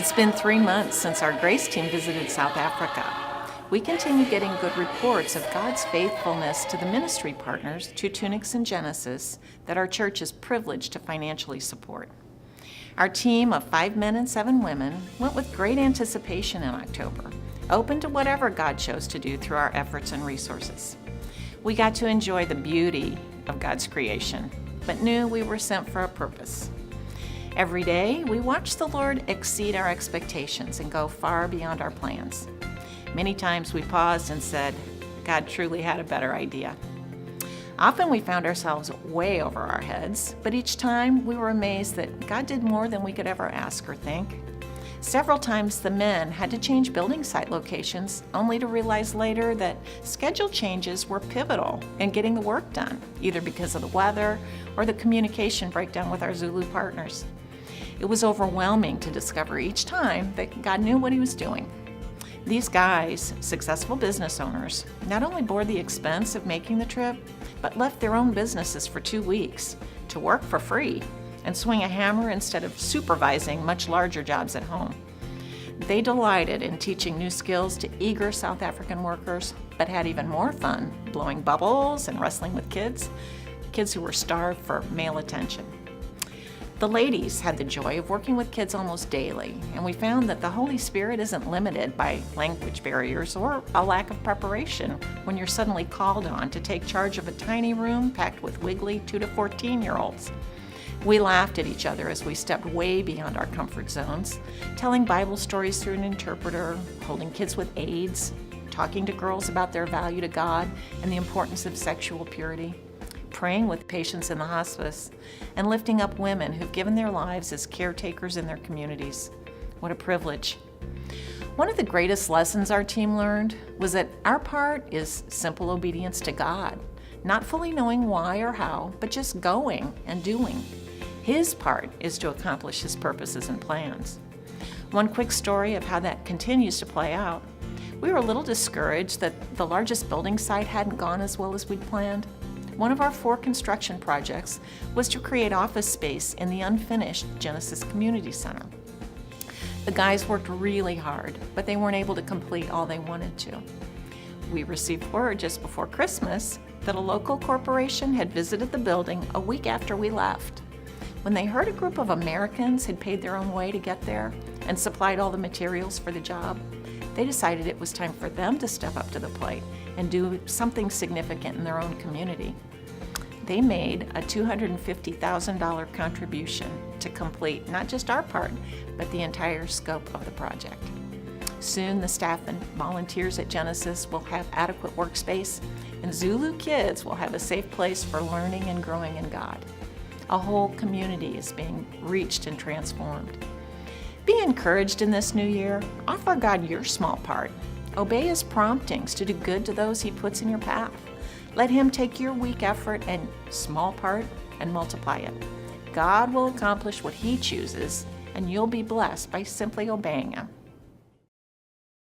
It's been 3 months since our Grace team visited South Africa. We continue getting good reports of God's faithfulness to the ministry partners, Two Tunics and Genesis, that our church is privileged to financially support. Our team of 5 men and 7 women went with great anticipation in October, open to whatever God chose to do through our efforts and resources. We got to enjoy the beauty of God's creation, but knew we were sent for a purpose. Every day, we watched the Lord exceed our expectations and go far beyond our plans. Many times we paused and said, God truly had a better idea. Often we found ourselves way over our heads, but each time we were amazed that God did more than we could ever ask or think. Several times the men had to change building site locations, only to realize later that schedule changes were pivotal in getting the work done, either because of the weather or the communication breakdown with our Zulu partners. It was overwhelming to discover each time that God knew what He was doing. These guys, successful business owners, not only bore the expense of making the trip, but left their own businesses for 2 weeks to work for free and swing a hammer instead of supervising much larger jobs at home. They delighted in teaching new skills to eager South African workers, but had even more fun blowing bubbles and wrestling with kids who were starved for male attention. The ladies had the joy of working with kids almost daily, and we found that the Holy Spirit isn't limited by language barriers or a lack of preparation when you're suddenly called on to take charge of a tiny room packed with wiggly 2 to 14-year-olds. We laughed at each other as we stepped way beyond our comfort zones, telling Bible stories through an interpreter, holding kids with AIDS, talking to girls about their value to God and the importance of sexual purity, praying with patients in the hospice, and lifting up women who've given their lives as caretakers in their communities. What a privilege. One of the greatest lessons our team learned was that our part is simple obedience to God, not fully knowing why or how, but just going and doing. His part is to accomplish His purposes and plans. One quick story of how that continues to play out. We were a little discouraged that the largest building site hadn't gone as well as we'd planned. One of our 4 construction projects was to create office space in the unfinished Genesis Community Center. The guys worked really hard, but they weren't able to complete all they wanted to. We received word just before Christmas that a local corporation had visited the building a week after we left. When they heard a group of Americans had paid their own way to get there and supplied all the materials for the job, they decided it was time for them to step up to the plate and do something significant in their own community. They made a $250,000 contribution to complete not just our part, but the entire scope of the project. Soon the staff and volunteers at Genesis will have adequate workspace, and Zulu kids will have a safe place for learning and growing in God. A whole community is being reached and transformed. Be encouraged in this new year. Offer God your small part. Obey His promptings to do good to those He puts in your path. Let Him take your weak effort and small part and multiply it. God will accomplish what He chooses, and you'll be blessed by simply obeying Him.